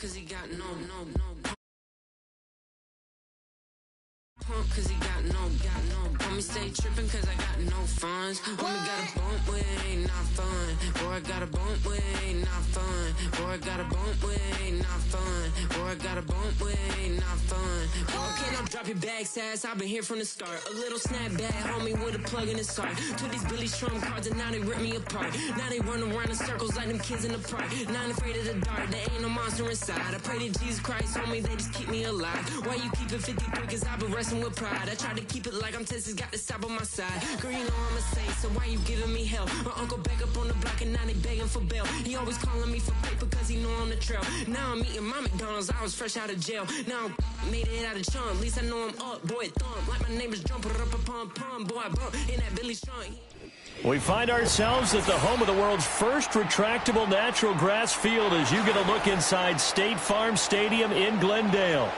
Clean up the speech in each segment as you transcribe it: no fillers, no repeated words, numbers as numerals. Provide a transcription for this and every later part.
Cause he got no. Cause he got no. Homie stay trippin' cause I got no funds. Homie got a bump with it, ain't not fun. Boy, I got a bump with it, ain't not fun. Boy, I got a bump with it, ain't not fun. Boy, I got a bump with it, ain't not fun. Boy, can I drop your bag, sass? I've been here from the start. A little snapback, homie, with a plug in his heart. Took these Billy Trump cards and now they rip me apart. Now they run around in circles like them kids in the park. Now I'm afraid of the dark, there ain't no monster inside. I pray to Jesus Christ, homie, they just keep me alive. Why you keep it 53? Cause I've been wrestling with pride. I try to keep it like I'm Texas, got the stop on my side. Girl, you know I'm a saint, so why you giving me hell? My uncle back up on the block and now they begging for bail. He always calling me for paper cause he know I'm the trail. Now I'm eating my McDonald's, I was fresh out of jail. Now I made it out of chump, at least I know I'm up. Boy, thump, like my neighbor's jumping up a pum. Boy, I bump in that Billy Strong. We find ourselves at the home of the world's first retractable natural grass field as you get a look inside State Farm Stadium in Glendale.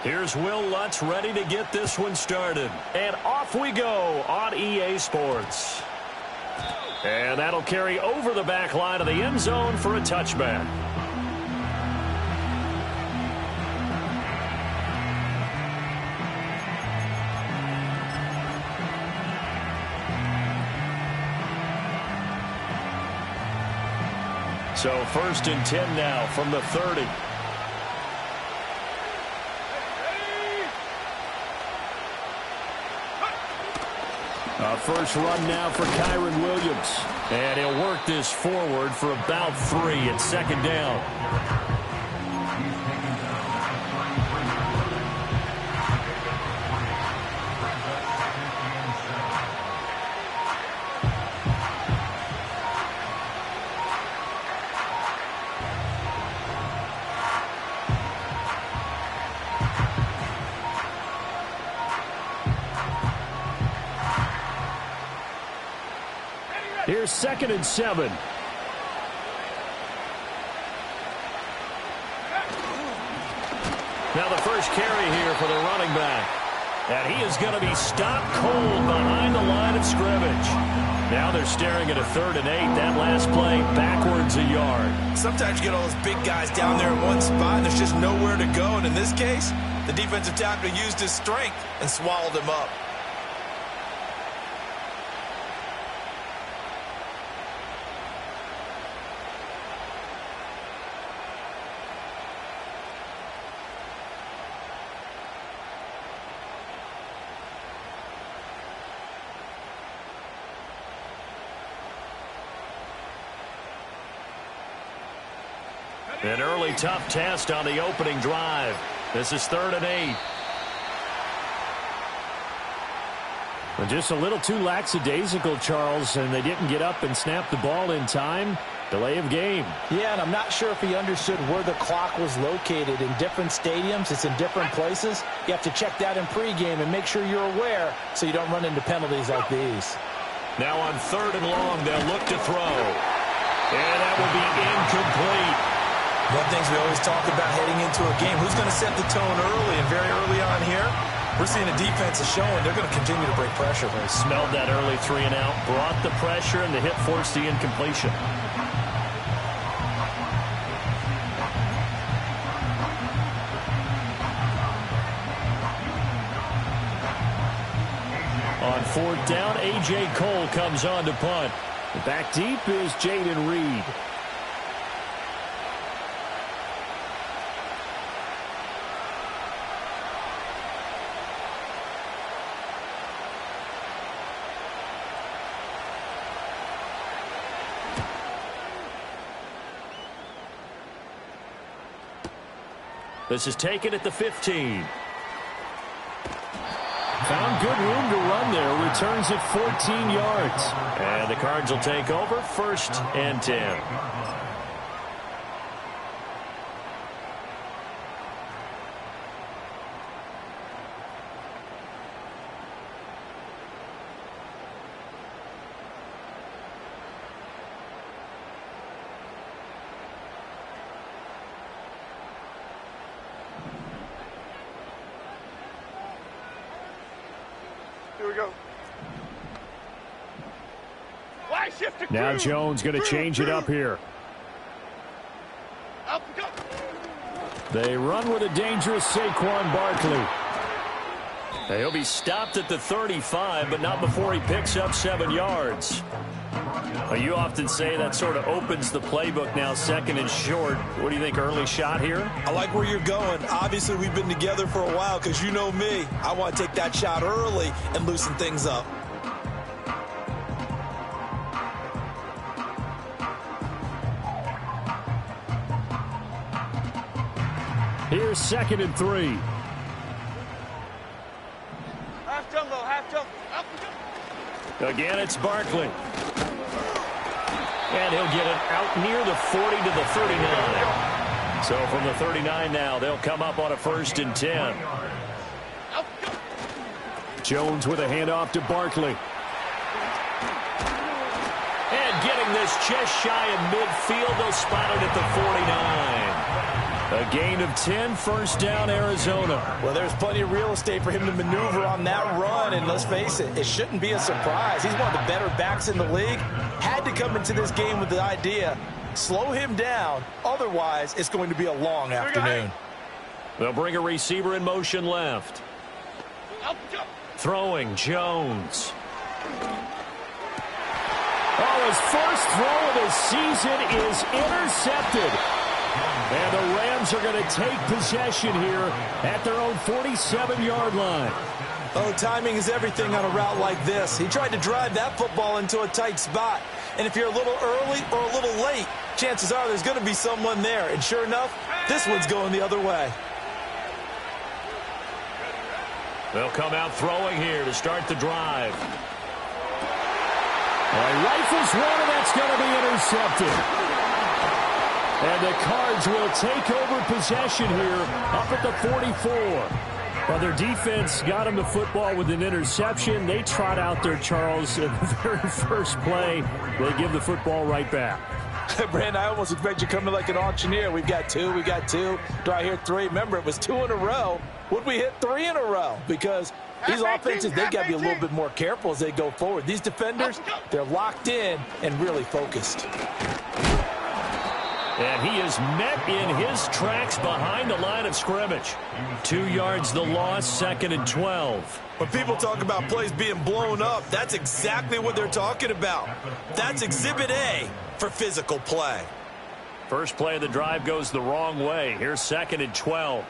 Here's Will Lutz ready to get this one started. And off we go on EA Sports. And that'll carry over the back line of the end zone for a touchback. So 1st and 10 now from the 30. First run now for Kyren Williams. And he'll work this forward for about 3 at 2nd down. Here's 2nd and 7. Now the first carry here for the running back. And he is going to be stopped cold behind the line of scrimmage. Now they're staring at a 3rd and 8. That last play backwards a yard. Sometimes you get all those big guys down there in one spot and there's just nowhere to go. And in this case, the defensive tackle used his strength and swallowed him up. An early tough test on the opening drive. This is 3rd and 8. Well, just a little too lackadaisical, Charles, and they didn't get up and snap the ball in time. Delay of game. Yeah, and I'm not sure if he understood where the clock was located. In different stadiums, it's in different places. You have to check that in pregame and make sure you're aware so you don't run into penalties like these. Now on 3rd and long, they'll look to throw. And that will be incomplete. One of the things we always talk about heading into a game, who's going to set the tone early, and very early on here, we're seeing the defense is showing they're going to continue to break pressure. They smelled that early 3 and out, brought the pressure, and the hit forced the incompletion. On 4th down, A.J. Cole comes on to punt. Back deep is Jaden Reed. This is taken at the 15. Found good room to run there. Returns it 14 yards. And the Cards will take over 1st and 10. Here we go. Now Jones going to change it up here. They run with a dangerous Saquon Barkley. He'll be stopped at the 35, but not before he picks up 7 yards. Well, you often say that sort of opens the playbook now, 2nd and short. What do you think, early shot here? I like where you're going. Obviously, we've been together for a while because you know me. I want to take that shot early and loosen things up. Here's 2nd and 3. Half jumbo, half jumbo. Again, it's Barkley. And he'll get it out near the 40 to the 39. So from the 39 now, they'll come up on a 1st and 10. Jones with a handoff to Barkley. And getting this just shy of midfield, they'll spot it at the 49. A gain of 10, 1st down, Arizona. Well, there's plenty of real estate for him to maneuver on that run, and let's face it, it shouldn't be a surprise. He's one of the better backs in the league. Had to come into this game with the idea, slow him down, otherwise it's going to be a long afternoon. They'll bring a receiver in motion left. Throwing, Jones. Oh, his first throw of the season is intercepted. And the Rams are going to take possession here at their own 47-yard line. Oh, timing is everything on a route like this. He tried to drive that football into a tight spot. And if you're a little early or a little late, chances are there's going to be someone there. And sure enough, this one's going the other way. They'll come out throwing here to start the drive. Rifles one, and that's going to be intercepted. And the Cards will take over possession here up at the 44. Well, their defense got them the football with an interception. They trot out there, Charles, in the very first play. They give the football right back. Brandon, I almost expect you coming like an auctioneer. We've got 2, we got 2. Do I hear 3? Remember, it was 2 in a row. Would we hit 3 in a row? Because these offenses, they got to be a little bit more careful as they go forward. These defenders, they're locked in and really focused. And he is met in his tracks behind the line of scrimmage. 2 yards the loss, 2nd and 12. When people talk about plays being blown up, that's exactly what they're talking about. That's Exhibit A for physical play. First play of the drive goes the wrong way. Here's 2nd and 12.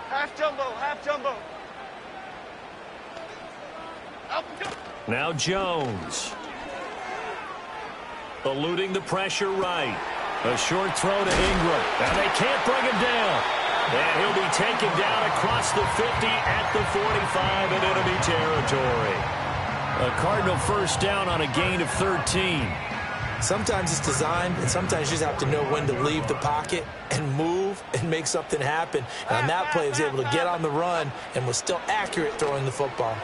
Half jumbo, half jumbo. Now Jones. Eluding the pressure right. A short throw to Ingram. And they can't bring him down. And he'll be taken down across the 50 at the 45 in enemy territory. A Cardinal first down on a gain of 13. Sometimes it's designed, and sometimes you just have to know when to leave the pocket and move and make something happen. And on that play, he was able to get on the run and was still accurate throwing the football.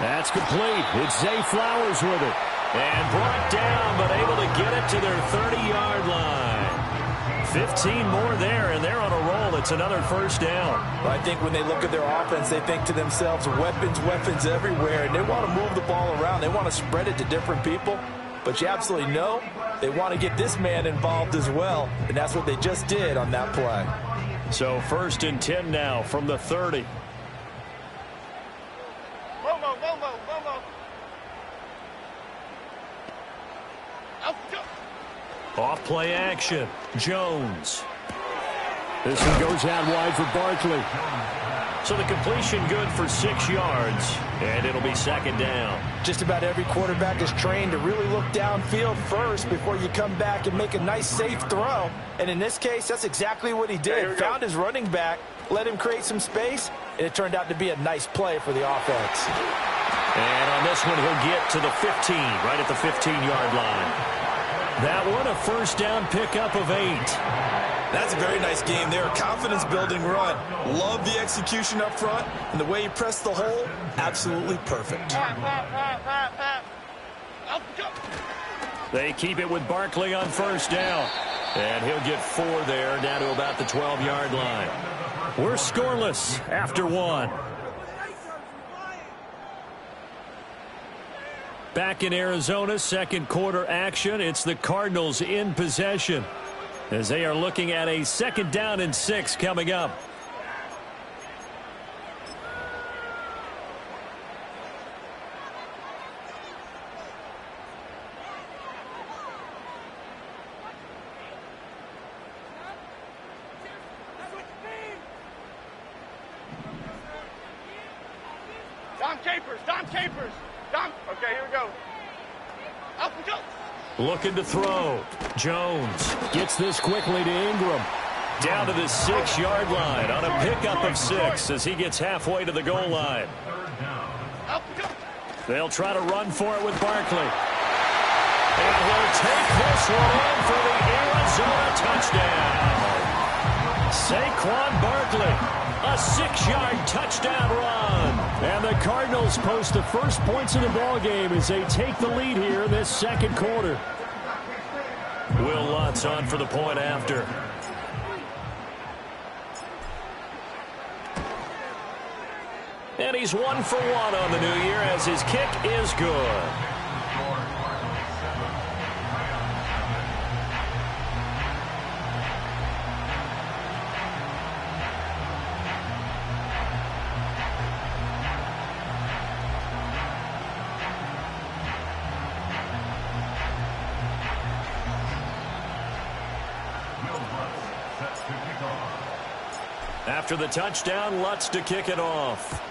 That's complete. It's Zay Flowers with it. And brought down, but able to get it to their 30-yard line. 15 more there, and they're on a roll. It's another first down. Well, I think when they look at their offense, they think to themselves, weapons, weapons everywhere, and they want to move the ball around. They want to spread it to different people. But you absolutely know they want to get this man involved as well, and that's what they just did on that play. So 1st and 10 now from the 30. Momo, Momo, Momo. Off play action. Jones. This one goes out wide for Barkley. So the completion good for 6 yards, and it'll be 2nd down. Just about every quarterback is trained to really look downfield first before you come back and make a nice, safe throw. And in this case, that's exactly what he did. Found his running back, let him create some space, and it turned out to be a nice play for the offense. And on this one, he'll get to the 15, right at the 15-yard line. That one, a first down pickup of 8. That's a very nice game there. Confidence-building run. Love the execution up front, and the way he pressed the hole, absolutely perfect. They keep it with Barkley on first down. And he'll get 4 there, down to about the 12-yard line. We're scoreless after 1. Back in Arizona, second quarter action. It's the Cardinals in possession as they are looking at a 2nd down and 6 coming up. Dom Capers. Okay, here we go. Up and go. Looking to throw. Jones gets this quickly to Ingram. Down to the 6-yard line on a pickup of 6 as he gets halfway to the goal line. Up and go. They'll try to run for it with Barkley. And he'll take this one in for the Arizona touchdown. Saquon Barkley. A 6-yard touchdown run. And the Cardinals post the first points of the ball game as they take the lead here in this second quarter. Will Lutz on for the point after. And he's 1 for 1 on the new year as his kick is good. After the touchdown, Lutz to kick it off.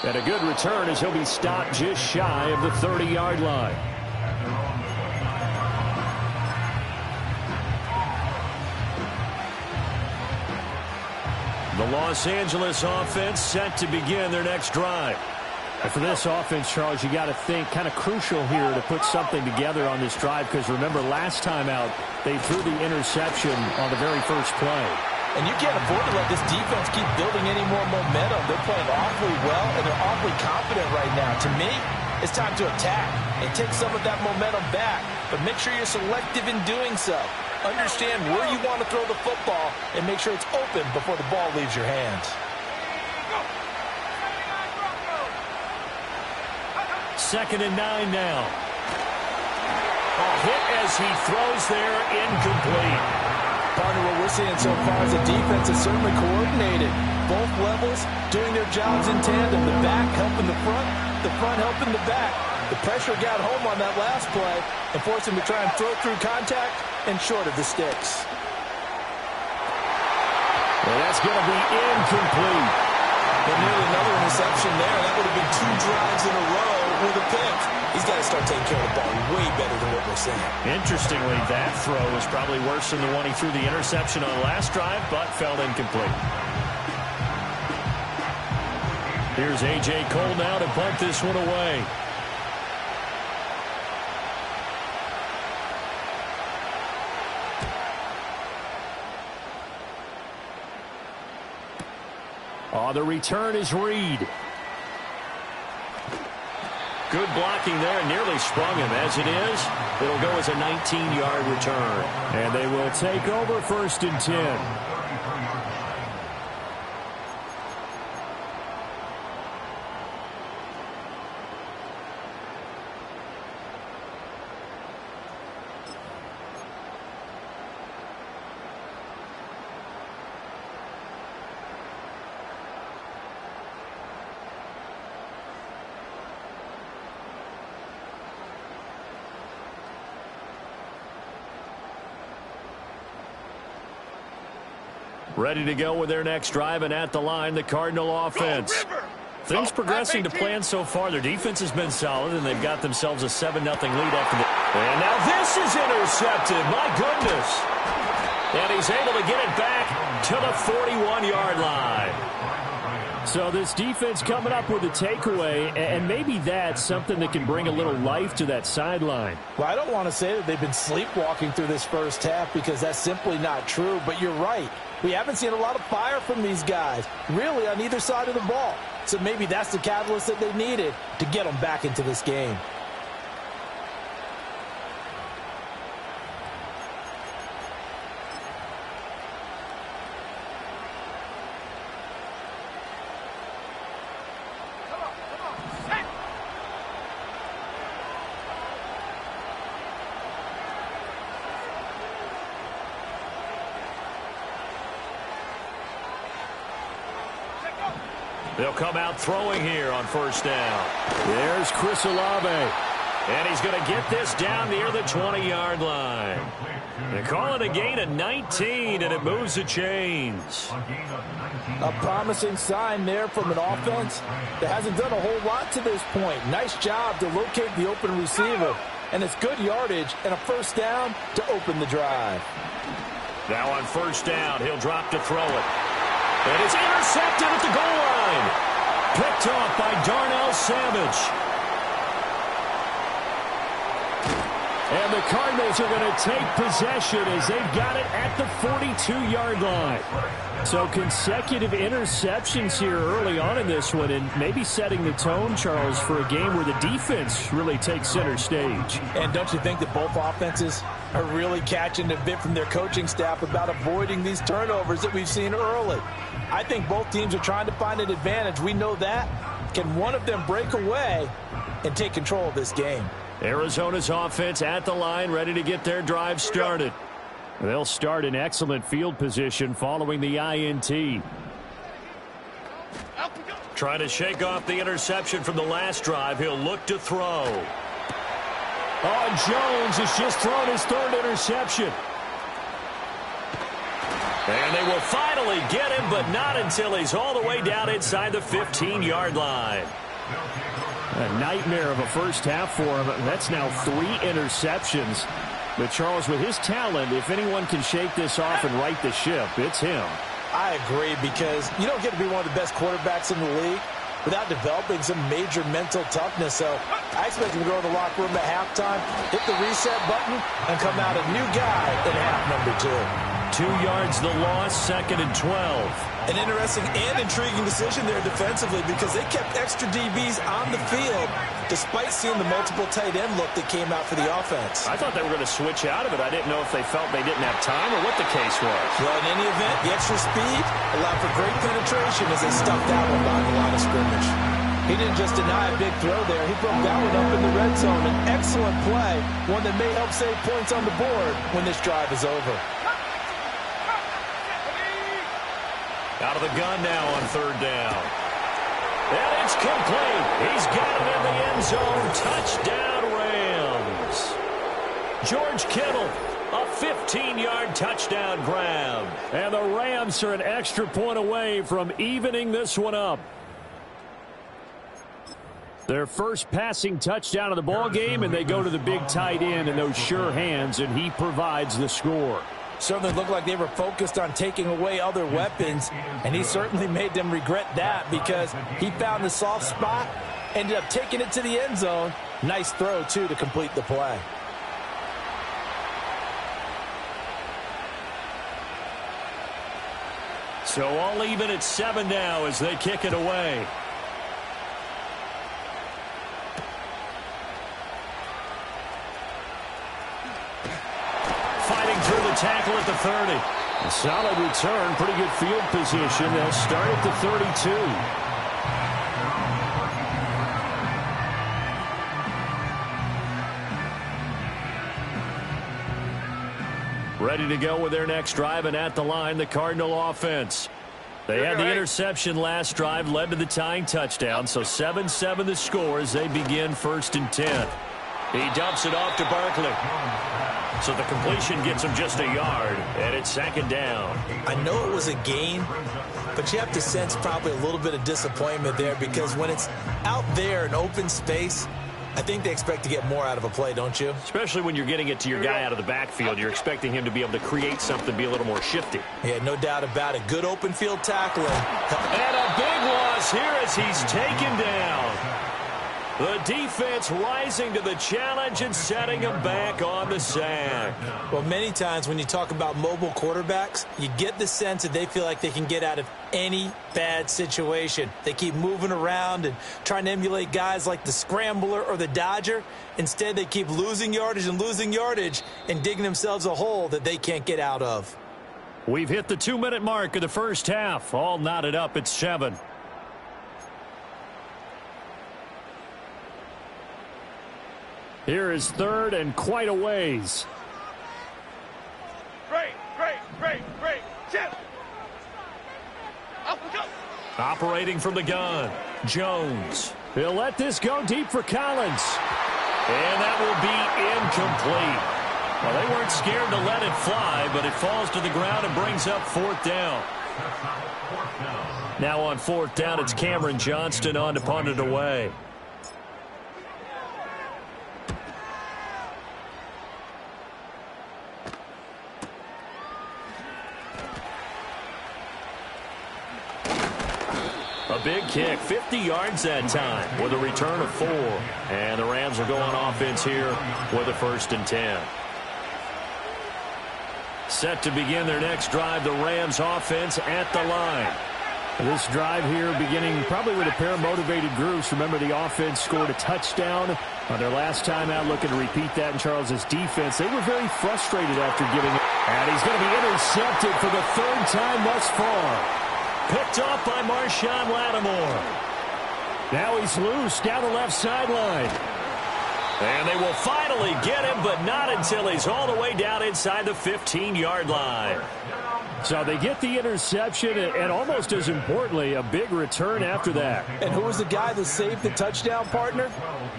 And a good return as he'll be stopped just shy of the 30-yard line. The Los Angeles offense set to begin their next drive. And for this offense, Charles, you got to think kind of crucial here to put something together on this drive because remember last time out they threw the interception on the very first play. And you can't afford to let this defense keep building any more momentum. They're playing awfully well and they're awfully confident right now. To me, it's time to attack and take some of that momentum back. But make sure you're selective in doing so. Understand where you want to throw the football and make sure it's open before the ball leaves your hands. 2nd and 9 now. A hit as he throws there, incomplete. Partner, what we're seeing so far is the defense is certainly coordinated. Both levels doing their jobs in tandem. The back helping the front helping the back. The pressure got home on that last play and forced him to try and throw through contact and short of the sticks. Well, that's going to be incomplete. But nearly another interception there. That would have been 2 drives in a row with a pick. He's got to start taking care of the ball way better than what we're seeing. Interestingly, that throw was probably worse than the one he threw the interception on last drive, but fell incomplete. Here's A.J. Cole now to punt this one away. The return is Reed. Good blocking there, nearly sprung him. As it is, it'll go as a 19-yard return. And they will take over 1st and 10. Ready to go with their next drive, and at the line, the Cardinal offense. Things progressing to plan so far. Their defense has been solid, and they've got themselves a 7-0 lead after the... And now this is intercepted. My goodness. And he's able to get it back to the 41-yard line. So this defense coming up with a takeaway, and maybe that's something that can bring a little life to that sideline. Well, I don't want to say that they've been sleepwalking through this first half because that's simply not true, but you're right. We haven't seen a lot of fire from these guys, really, on either side of the ball. So maybe that's the catalyst that they needed to get them back into this game. They'll come out throwing here on first down. There's Chris Olave. And he's going to get this down near the 20-yard line. They call it a gain of 19, and it moves the chains. A promising sign there from an offense that hasn't done a whole lot to this point. Nice job to locate the open receiver. And it's good yardage and a first down to open the drive. Now on first down, he'll drop to throw it. And it's intercepted at the goal line. Picked off by Darnell Savage. And the Cardinals are going to take possession as they've got it at the 42-yard line. So consecutive interceptions here early on in this one, and maybe setting the tone, Charles, for a game where the defense really takes center stage. And don't you think that both offenses are really catching a bit from their coaching staff about avoiding these turnovers that we've seen early? I think both teams are trying to find an advantage. We know that. Can one of them break away and take control of this game? Arizona's offense at the line, ready to get their drive started. They'll start in excellent field position following the INT. Trying to shake off the interception from the last drive. He'll look to throw. Oh, Jones has just thrown his third interception. And they will finally get him, but not until he's all the way down inside the 15-yard line. A nightmare of a first half for him. That's now 3 interceptions. But, Charles, with his talent, if anyone can shake this off and right the ship, it's him. I agree, because you don't get to be one of the best quarterbacks in the league without developing some major mental toughness. So I expect him to go to the locker room at halftime, hit the reset button, and come out a new guy in half number 2. 2 yards the loss, 2nd and 12. An interesting and intriguing decision there defensively, because they kept extra DBs on the field despite seeing the multiple tight end look that came out for the offense. I thought they were going to switch out of it. I didn't know if they felt they didn't have time or what the case was. Well, in any event, the extra speed allowed for great penetration as they stuffed that one behind the line of scrimmage. He didn't just deny a big throw there. He broke that one up in the red zone. An excellent play, one that may help save points on the board when this drive is over. Out of the gun now on third down. And it's complete. He's got it in the end zone. Touchdown, Rams. George Kittle, a 15-yard touchdown grab. And the Rams are an extra point away from evening this one up. Their first passing touchdown of the ball game, and they go to the big tight end in those sure hands, and he provides the score. Certainly looked like they were focused on taking away other weapons, and he certainly made them regret that, because he found the soft spot, ended up taking it to the end zone. Nice throw, too, to complete the play. So all even at 7 now as they kick it away. Tackle at the 30. A solid return, pretty good field position. They'll start at the 32. Ready to go with their next drive, and at the line, the Cardinal offense. They had the interception last drive, led to the tying touchdown, so 7-7 the score as they begin 1st and 10. He dumps it off to Barkley. So the completion gets him just a yard, and it's 2nd down. I know it was a gain, but you have to sense probably a little bit of disappointment there, because when it's out there in open space, I think they expect to get more out of a play, don't you? Especially when you're getting it to your guy out of the backfield. You're expecting him to be able to create something, be a little more shifty. Yeah, no doubt about it. Good open field tackling. And a big loss here as he's taken down. The defense rising to the challenge and setting him back on the sack. Well, many times when you talk about mobile quarterbacks, you get the sense that they feel like they can get out of any bad situation. They keep moving around and trying to emulate guys like the Scrambler or the Dodger. Instead, they keep losing yardage and digging themselves a hole that they can't get out of. We've hit the 2-minute mark of the first half. All knotted up at 7. Here is 3rd and quite a ways. Great. Chip. Up we go. Operating from the gun, Jones. He'll let this go deep for Collins. And that will be incomplete. Well, they weren't scared to let it fly, but it falls to the ground and brings up 4th down. Now on 4th down, it's Cameron Johnston on to punt it away. A big kick, 50 yards that time with a return of 4. And the Rams are going offense here with a 1st and 10. Set to begin their next drive, the Rams offense at the line. This drive here beginning probably with a pair of motivated groups. Remember, the offense scored a touchdown on their last time out, looking to repeat that in Charles' defense. They were very frustrated after giving it. And he's going to be intercepted for the 3rd time thus far. Picked off by Marshawn Lattimore. Now he's loose down the left sideline. And they will finally get him, but not until he's all the way down inside the 15-yard line. So they get the interception, and almost as importantly, a big return after that. And who was the guy that saved the touchdown, partner?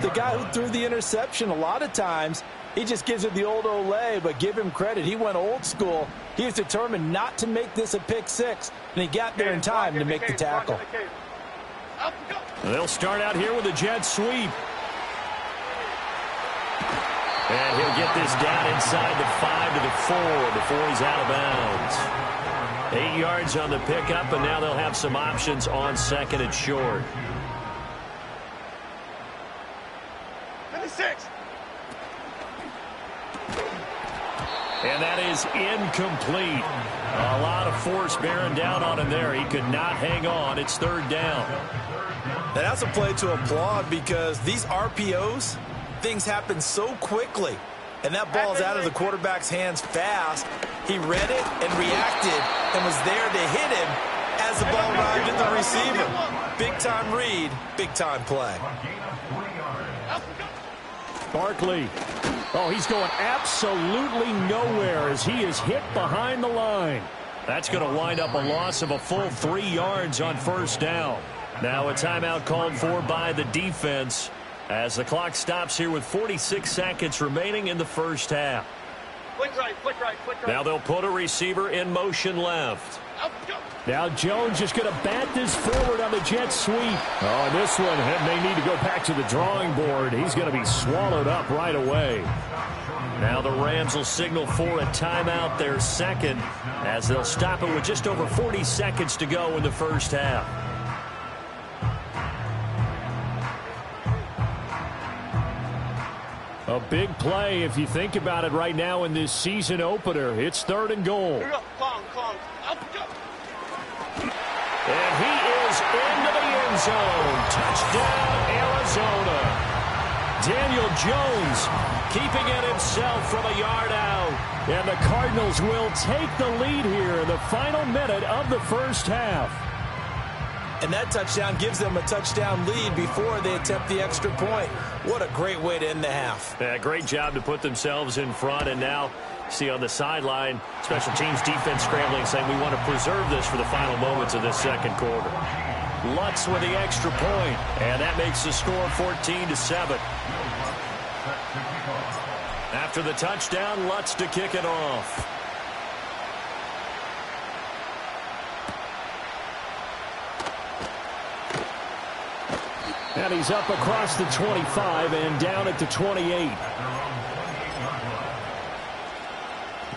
The guy who threw the interception. A lot of times, he just gives it the old Olay, but give him credit. He went old school. He was determined not to make this a pick 6, and he got there in time to make the tackle. They'll start out here with a jet sweep. And he'll get this down inside the 5 to the 4 before he's out of bounds. 8 yards on the pickup, and now they'll have some options on 2nd and short. 56. And that is incomplete. A lot of force bearing down on him there. He could not hang on. It's 3rd down. Now that's a play to applaud because these RPOs, things happen so quickly. And that ball's out of the quarterback's hands fast. He read it and reacted and was there to hit him as the ball arrived at the receiver. Big-time read, big-time play. Barkley. Oh, he's going absolutely nowhere as he is hit behind the line. That's going to wind up a loss of a full 3 yards on 1st down. Now a timeout called for by the defense as the clock stops here with 46 seconds remaining in the 1st half. Flick right, flick right, flick right. Now they'll put a receiver in motion left. Now Jones just going to bat this forward on the jet sweep. Oh, and this one may need to go back to the drawing board. He's going to be swallowed up right away. Now the Rams will signal for a timeout, their 2nd, as they'll stop it with just over 40 seconds to go in the 1st half. A big play if you think about it right now in this season opener. It's 3rd and goal. Here we go. Clong. Up, go. And he is into the end zone. Touchdown, Arizona. Daniel Jones keeping it himself from a yard out. And the Cardinals will take the lead here in the final minute of the 1st half. And that touchdown gives them a touchdown lead before they attempt the extra point. What a great way to end the half. Yeah, great job to put themselves in front. And now, see on the sideline, special teams defense scrambling, saying we want to preserve this for the final moments of this 2nd quarter. Lutz with the extra point, and that makes the score 14-7. After the touchdown, Lutz to kick it off. And he's up across the 25 and down at the 28.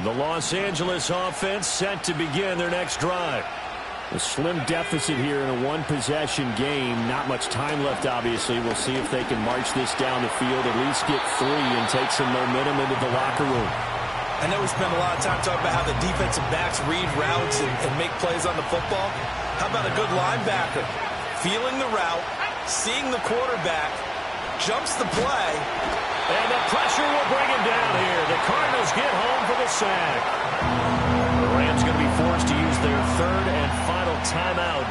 The Los Angeles offense set to begin their next drive. A slim deficit here in a one-possession game. Not much time left, obviously. We'll see if they can march this down the field, at least get 3 and take some momentum into the locker room. I know we spend a lot of time talking about how the defensive backs read routes and make plays on the football. How about a good linebacker? Feeling the route, seeing the quarterback, jumps the play. And the pressure will bring him down here. The Cardinals get home for the sack. The Rams going to be forced to use their 3rd and final timeout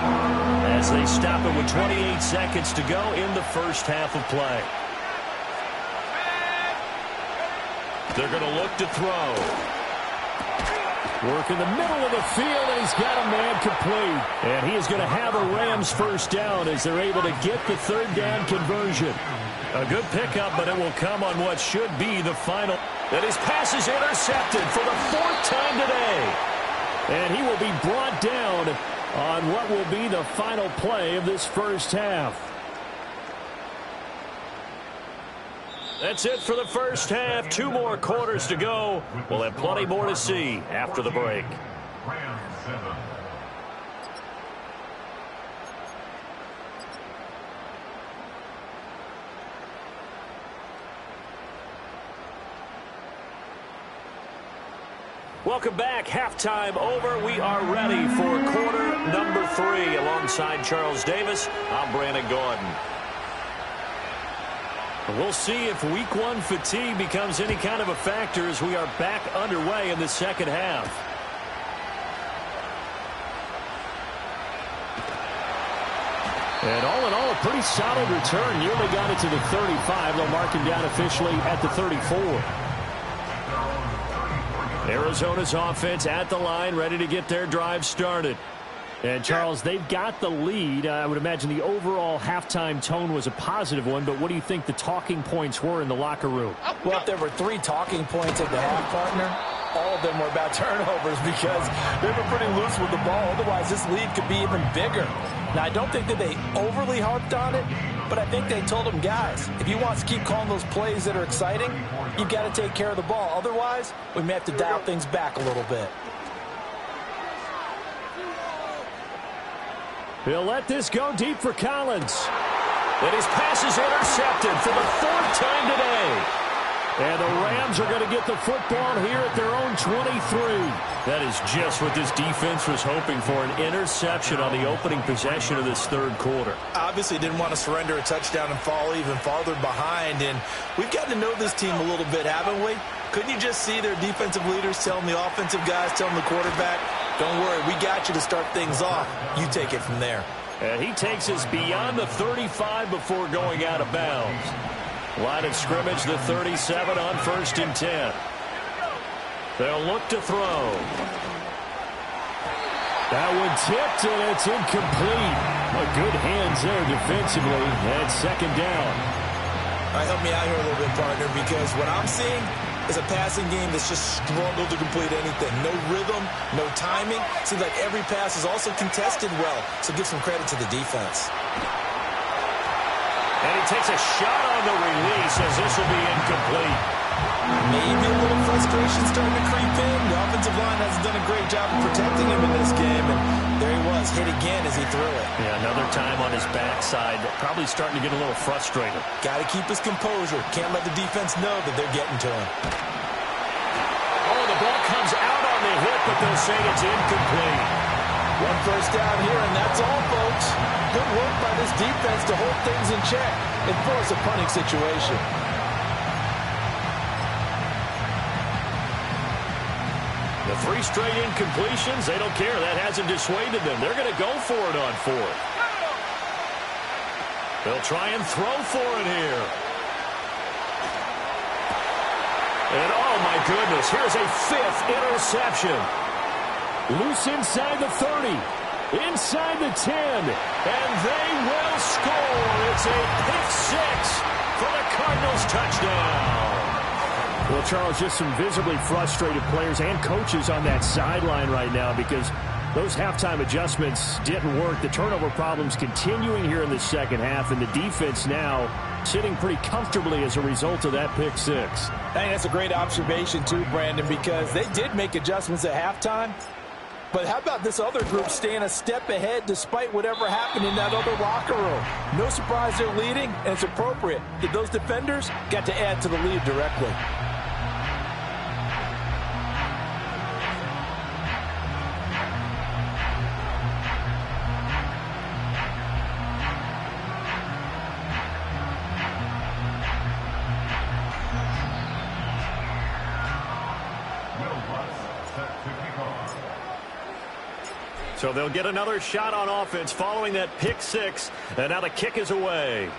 as they stop it with 28 seconds to go in the 1st half of play. They're going to look to throw. Work in the middle of the field, and he's got a man complete. And he is going to have a Rams first down as they're able to get the third down conversion. A good pickup, but it will come on what should be the final. And his pass is intercepted for the fourth time today. And he will be brought down on what will be the final play of this first half. That's it for the first half. 2 more quarters to go. We'll have plenty more to see after the break. Welcome back. Halftime over. We are ready for quarter number 3. Alongside Charles Davis, I'm Brandon Gordon. We'll see if week 1 fatigue becomes any kind of a factor as we are back underway in the second half. And all in all, a pretty solid return. Nearly got it to the 35. They'll mark him down officially at the 34. Arizona's offense at the line, ready to get their drive started. And, Charles, they've got the lead. I would imagine the overall halftime tone was a positive one, but what do you think the talking points were in the locker room? Well, if there were 3 talking points at the half, partner, all of them were about turnovers because they were pretty loose with the ball. Otherwise, this lead could be even bigger. Now, I don't think that they overly harped on it, but I think they told them, guys, if you want to keep calling those plays that are exciting, you've got to take care of the ball. Otherwise, we may have to dial things back a little bit. He'll let this go deep for Collins. And his pass is intercepted for the 4th time today. And the Rams are going to get the football here at their own 23. That is just what this defense was hoping for, an interception on the opening possession of this third quarter. Obviously didn't want to surrender a touchdown and fall even farther behind. And we've gotten to know this team a little bit, haven't we? Couldn't you just see their defensive leaders telling the offensive guys, telling the quarterback, don't worry, we got you to start things off. You take it from there. And he takes us beyond the 35 before going out of bounds. Line of scrimmage, the 37 on 1st and 10. They'll look to throw. That one tipped, and it's incomplete. Good hands there defensively, and 2nd down. All right, help me out here a little bit, partner, because what I'm seeing is a passing game that's just struggled to complete anything. No rhythm, no timing. Seems like every pass is also contested well, so give some credit to the defense. And he takes a shot on the release as this will be incomplete. Maybe a little frustration starting to creep in. The offensive line hasn't done a great job of protecting him in this game, and there he was, hit again as he threw it. Yeah, another time on his backside, probably starting to get a little frustrated. Got to keep his composure. Can't let the defense know that they're getting to him. Oh, the ball comes out on the hit, but they'll say it's incomplete. 1 first down here, and that's all, folks. Good work by this defense to hold things in check and force a punting situation. The 3 straight incompletions, they don't care. That hasn't dissuaded them. They're going to go for it on 4th. They'll try and throw for it here. And oh my goodness, here's a 5th interception. Loose inside the 30, inside the 10, and they will score. It's a pick 6 for the Cardinals touchdown. Well, Charles, just some visibly frustrated players and coaches on that sideline right now because those halftime adjustments didn't work. The turnover problems continuing here in the second half, and the defense now sitting pretty comfortably as a result of that pick 6. I think that's a great observation too, Brandon, because they did make adjustments at halftime. But how about this other group staying a step ahead despite whatever happened in that other locker room? No surprise they're leading, and it's appropriate that those defenders got to add to the lead directly. So they'll get another shot on offense following that pick 6, and now the kick is away.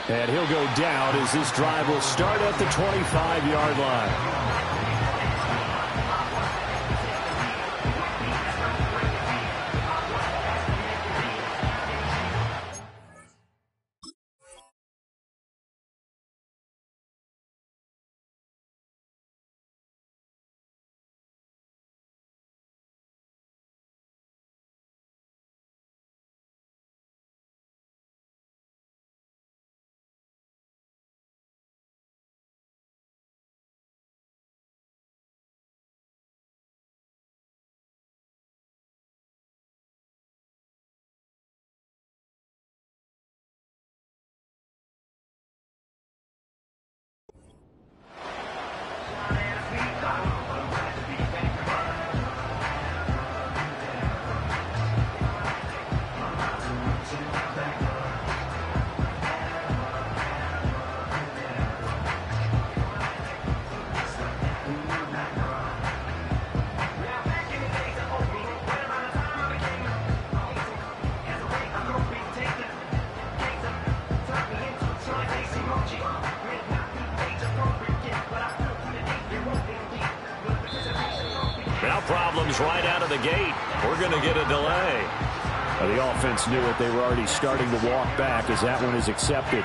And he'll go down as this drive will start at the 25-yard line. Problems right out of the gate. We're going to get a delay. The offense knew it. They were already starting to walk back as that one is accepted.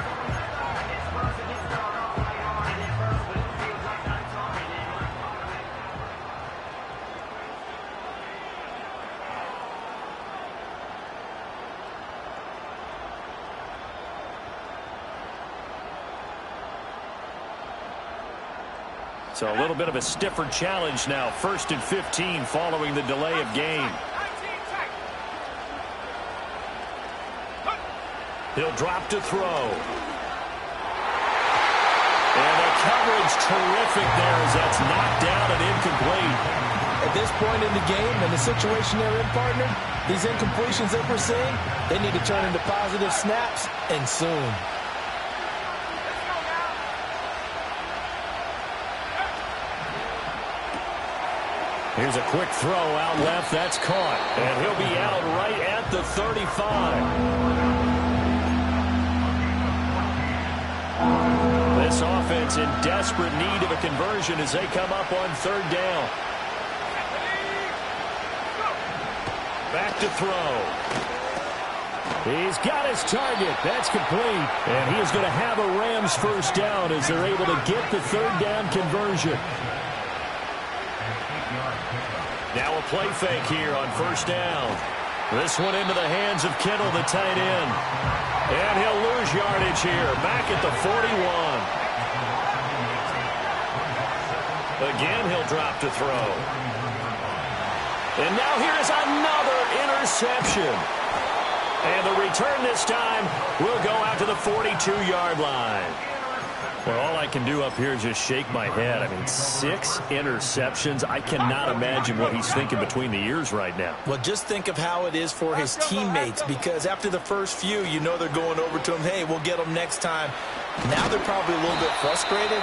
So a little bit of a stiffer challenge now. 1st and 15 following the delay of game. He'll drop to throw. And the coverage terrific there as that's knocked down and incomplete. At this point in the game and the situation they're in, partner, these incompletions that we're seeing, they need to turn into positive snaps, and soon. Here's a quick throw out left. That's caught. And he'll be out right at the 35. This offense in desperate need of a conversion as they come up on 3rd down. Back to throw. He's got his target. That's complete. And he is going to have a Rams 1st down as they're able to get the 3rd down conversion. Now a play fake here on 1st down. This one into the hands of Kittle, the tight end. And he'll lose yardage here, back at the 41. Again, he'll drop to throw. And now here's another interception. And the return this time will go out to the 42-yard line. Well, all I can do up here is just shake my head. I mean, 6 interceptions. I cannot imagine what he's thinking between the ears right now. Well, just think of how it is for his teammates, because after the first few, you know they're going over to him, hey, we'll get them next time. Now they're probably a little bit frustrated.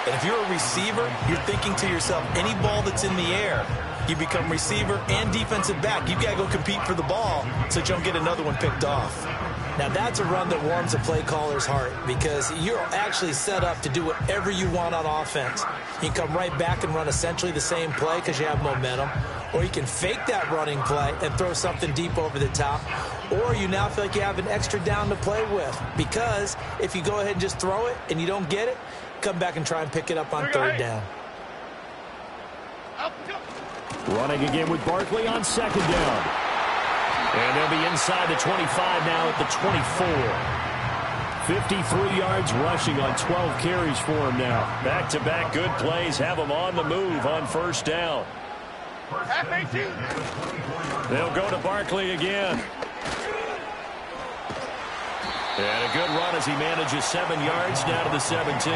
And if you're a receiver, you're thinking to yourself, any ball that's in the air, you become receiver and defensive back. You've got to go compete for the ball so that you don't get another one picked off. Now, that's a run that warms a play caller's heart, because you're actually set up to do whatever you want on offense. You can come right back and run essentially the same play because you have momentum, or you can fake that running play and throw something deep over the top, or you now feel like you have an extra down to play with, because if you go ahead and just throw it and you don't get it, come back and try and pick it up on 3rd down. Running again with Barkley on 2nd down. And they'll be inside the 25 now at the 24. 53 yards rushing on 12 carries for him now. Back-to-back good plays have him on the move on 1st down. They'll go to Barkley again. And a good run as he manages 7 yards now to the 17.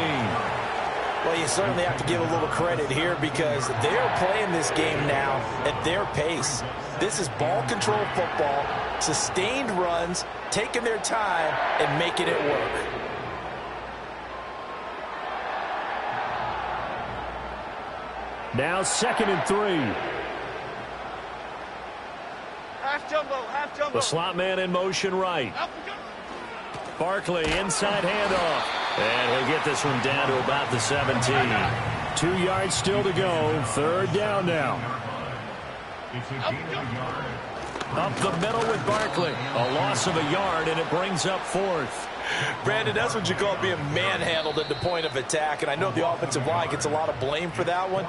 Well, you certainly have to give a little credit here, because they're playing this game now at their pace. This is ball control football, sustained runs, taking their time and making it work. Now 2nd and 3. Half jumbo, half jumbo. The slot man in motion right. Barkley, inside handoff. And he'll get this one down to about the 17. 2 yards still to go. Third down now. Up the middle with Barkley. A loss of a yard, and it brings up fourth. Brandon, that's what you call being manhandled at the point of attack, and I know the offensive line gets a lot of blame for that one,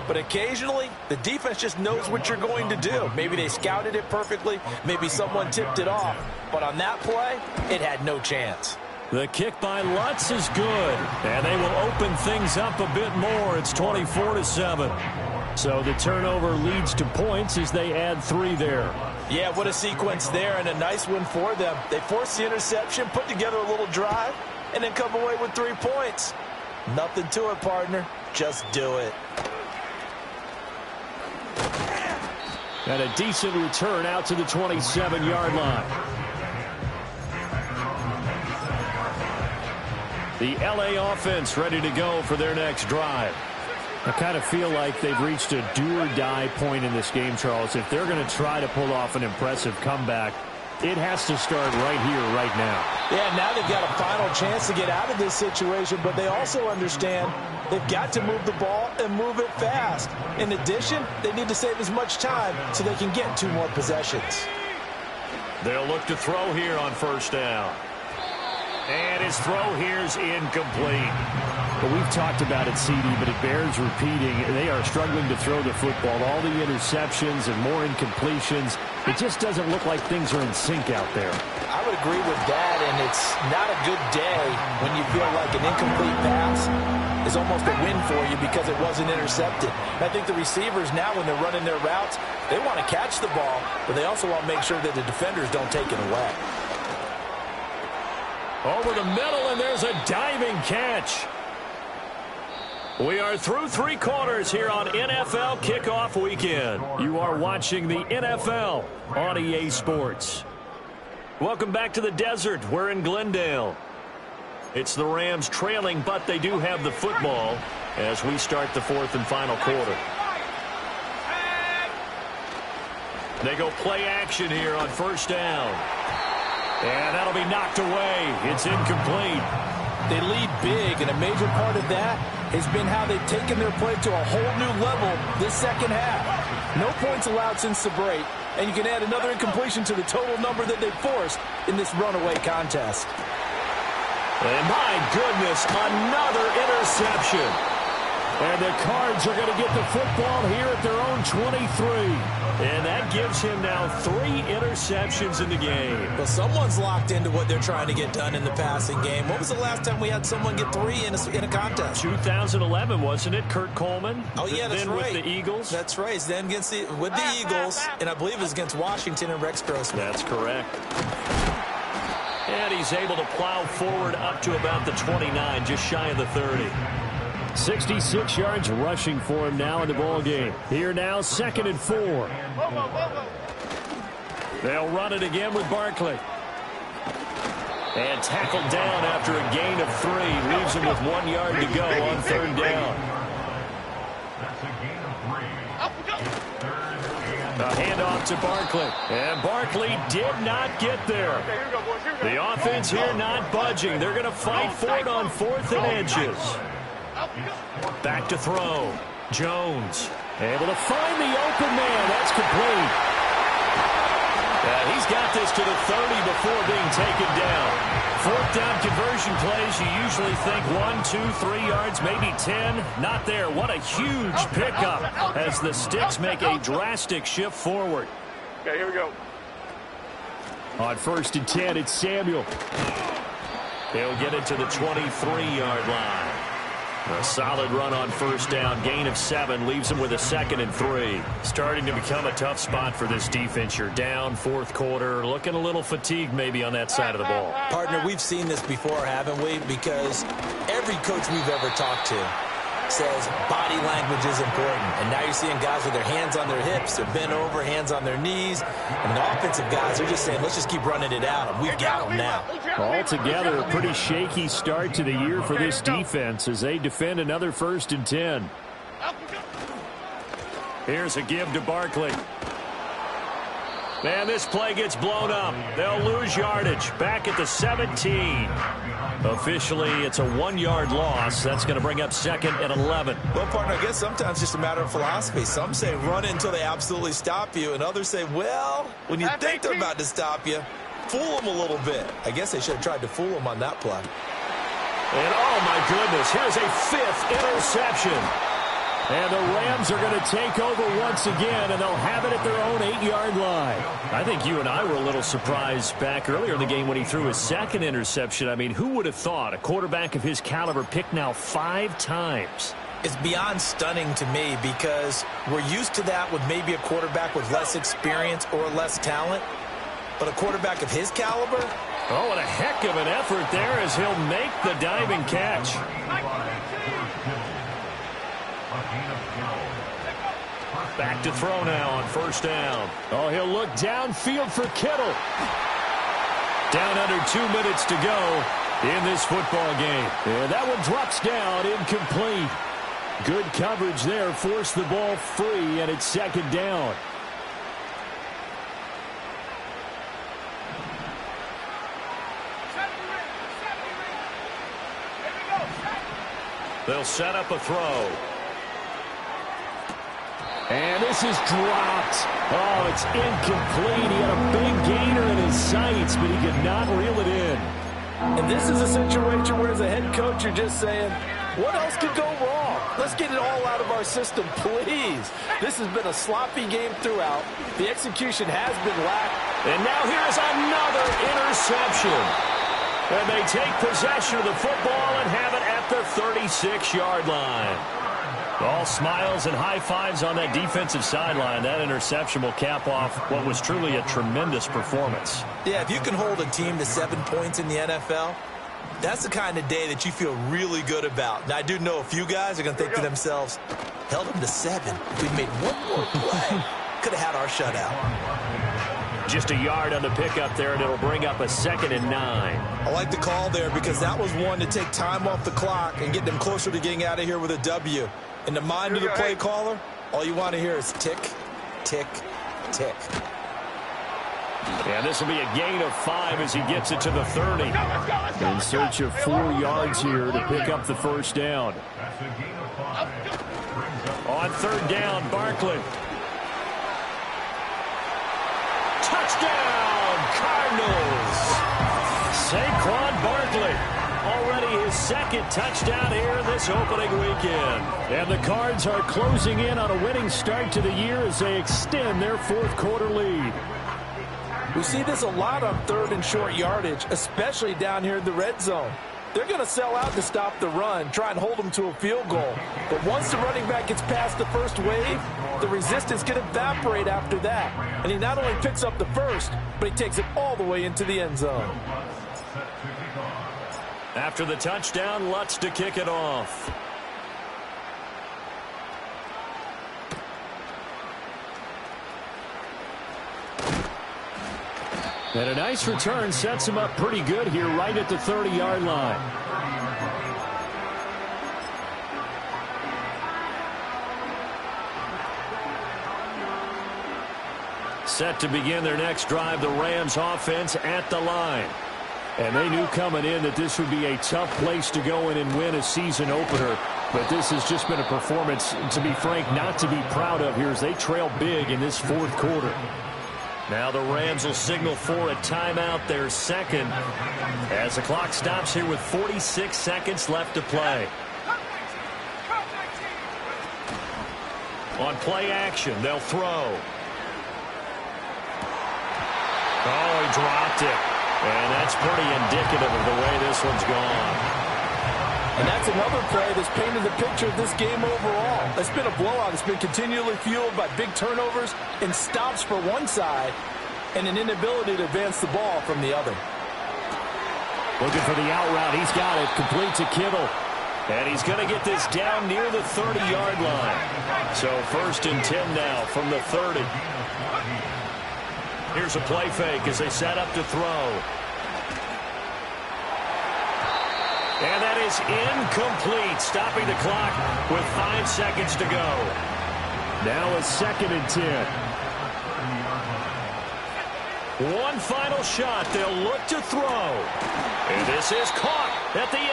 but occasionally the defense just knows what you're going to do. Maybe they scouted it perfectly, maybe someone tipped it off, but on that play, it had no chance. The kick by Lutz is good, and they will open things up a bit more. It's 24-7. So the turnover leads to points as they add 3 there. Yeah, what a sequence there, and a nice one for them. They forced the interception, put together a little drive, and then come away with 3 points. Nothing to it, partner. Just do it. And a decent return out to the 27-yard line. The LA offense ready to go for their next drive. I kind of feel like they've reached a do-or-die point in this game, Charles. If they're going to try to pull off an impressive comeback, it has to start right here, right now. Yeah, now they've got a final chance to get out of this situation, but they also understand they've got to move the ball and move it fast. In addition, they need to save as much time so they can get 2 more possessions. They'll look to throw here on first down. And his throw here's incomplete. Well, we've talked about it, CD, but it bears repeating. They are struggling to throw the football. All the interceptions and more incompletions. It just doesn't look like things are in sync out there. I would agree with that, and it's not a good day when you feel like an incomplete pass is almost a win for you because it wasn't intercepted. I think the receivers now, when they're running their routes, they want to catch the ball, but they also want to make sure that the defenders don't take it away. Over the middle, and there's a diving catch. We are through 3 quarters here on NFL Kickoff Weekend. You are watching the NFL on EA Sports. Welcome back to the desert. We're in Glendale. It's the Rams trailing, but they do have the football as we start the 4th and final quarter. They go play action here on first down. And that'll be knocked away. It's incomplete. They lead big, and a major part of that has been how they've taken their play to a whole new level this second half. No points allowed since the break, and you can add another incompletion to the total number that they've forced in this runaway contest. And my goodness, another interception. And the Cards are going to get the football here at their own 23. And that gives him now 3 interceptions in the game. Well, someone's locked into what they're trying to get done in the passing game. When was the last time we had someone get 3 in a contest? 2011, wasn't it? Kurt Coleman? Oh, yeah, that's right. With the Eagles? That's right. Then with the Eagles, and I believe it was against Washington and Rex Grossman. That's correct. And he's able to plow forward up to about the 29, just shy of the 30. 66 yards rushing for him now in the ball game. Here now, 2nd and 4. They'll run it again with Barkley. And tackled down after a gain of 3. Leaves him with 1 yard to go on 3rd down. A handoff to Barkley. And Barkley did not get there. The offense here not budging. They're going to fight for it on 4th and inches. Back to throw. Jones able to find the open man. That's complete. He's got this to the 30 before being taken down. 4th down conversion plays, you usually think 1, 2, 3 yards, maybe 10. Not there. What a huge pickup as the Sticks make a drastic shift forward. Okay, here we go. On 1st and 10, it's Samuel. He'll get it to the 23-yard line. A solid run on 1st down, gain of 7, leaves him with a 2nd and 3. Starting to become a tough spot for this defense. You're down 4th quarter, looking a little fatigued maybe on that side of the ball. Partner, we've seen this before, haven't we? Because every coach we've ever talked to says body language is important. And now you're seeing guys with their hands on their hips, they're bent over, hands on their knees. And the offensive guys are just saying, let's just keep running it out, and we've got them now. Altogether, a pretty shaky start to the year for this defense as they defend another 1st and 10. Here's a give to Barkley. And this play gets blown up. They'll lose yardage. Back at the 17. Officially, it's a 1-yard loss. That's going to bring up 2nd and 11. Well, partner, I guess sometimes it's just a matter of philosophy. Some say run it until they absolutely stop you, and others say, well, when you think they're about to stop you, fool them a little bit. I guess they should have tried to fool them on that play. And, oh, my goodness, here's a 5th interception. And the Rams are going to take over once again, and they'll have it at their own 8-yard line. I think you and I were a little surprised back earlier in the game when he threw his 2nd interception. I mean, who would have thought a quarterback of his caliber picked now 5 times? It's beyond stunning to me because we're used to that with maybe a quarterback with less experience or less talent. But a quarterback of his caliber? Oh, and a heck of an effort there as he'll make the diving catch. Back to throw now on 1st down. Oh, he'll look downfield for Kittle. Down under 2 minutes to go in this football game. And that one drops down, incomplete. Good coverage there, forced the ball free, and it's 2nd down. They'll set up a throw. And this is dropped. Oh, it's incomplete. He had a big gainer in his sights, but he could not reel it in. And this is a situation where as a head coach, you're just saying, what else could go wrong? Let's get it all out of our system, please. This has been a sloppy game throughout. The execution has been lacking. And now here's another interception. And they take possession of the football and have it at the 36-yard line. All smiles and high fives on that defensive sideline. That interception will cap off what was truly a tremendous performance. Yeah, if you can hold a team to 7 points in the NFL, that's the kind of day that you feel really good about. Now, I do know a few guys are going to think to themselves, held them to 7. If we made one more play, could have had our shutout. Just a yard on the pickup there, and it'll bring up a 2nd and 9. I like the call there because that was one to take time off the clock and get them closer to getting out of here with a W. In the mind of the play caller, all you want to hear is tick, tick, tick. And this will be a gain of 5 as he gets it to the 30. In search of 4 yards here to pick up the 1st down. On 3rd down, Barkley. Touchdown, Cardinals! Saquon Barkley. Already his 2nd touchdown here this opening weekend. And the Cards are closing in on a winning start to the year as they extend their 4th quarter lead. We see this a lot on 3rd and short yardage, especially down here in the red zone. They're going to sell out to stop the run, try and hold them to a field goal. But once the running back gets past the first wave, the resistance can evaporate after that. And he not only picks up the first, but he takes it all the way into the end zone. After the touchdown, Lutz to kick it off. And a nice return sets him up pretty good here right at the 30-yard line. Set to begin their next drive, the Rams offense at the line. And they knew coming in that this would be a tough place to go in and win a season opener. But this has just been a performance, to be frank, not to be proud of here as they trail big in this 4th quarter. Now the Rams will signal for a timeout, their 2nd, as the clock stops here with 46 seconds left to play. On play action, they'll throw. Oh, he dropped it. And that's pretty indicative of the way this one's gone. And that's another play that's painted the picture of this game overall. It's been a blowout. It's been continually fueled by big turnovers and stops for one side and an inability to advance the ball from the other. Looking for the out route. He's got it. Complete to Kittle. And he's going to get this down near the 30-yard line. So 1st and 10 now from the 30. Here's a play fake as they set up to throw. And that is incomplete, stopping the clock with 5 seconds to go. Now a 2nd and 10. One final shot. They'll look to throw. And this is caught at the 8.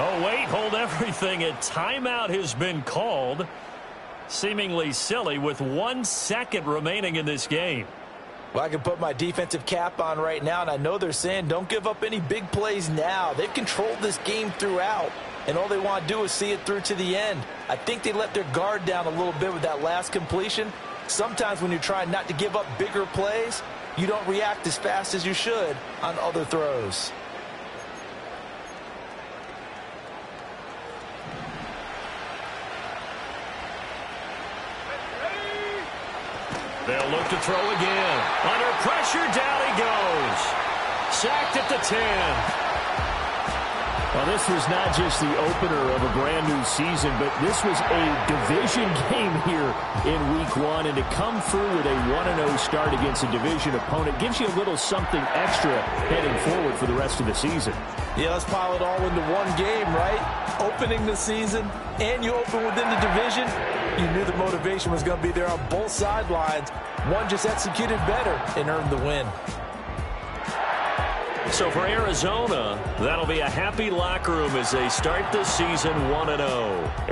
Oh, wait, hold everything. A timeout has been called. Seemingly silly with 1 second remaining in this game. Well, I can put my defensive cap on right now, and I know they're saying don't give up any big plays now. They've controlled this game throughout, and all they want to do is see it through to the end. I think they let their guard down a little bit with that last completion. Sometimes when you're trying not to give up bigger plays, you don't react as fast as you should on other throws. They'll look to throw again. Under pressure, down he goes. Sacked at the 10. Well, this was not just the opener of a brand-new season, but this was a division game here in Week 1. And to come through with a 1-0 start against a division opponent gives you a little something extra heading forward for the rest of the season. Yeah, let's pile it all into one game, right? Opening the season, and you open within the division. You knew the motivation was going to be there on both sidelines. One just executed better and earned the win. So for Arizona, that'll be a happy locker room as they start the season 1-0.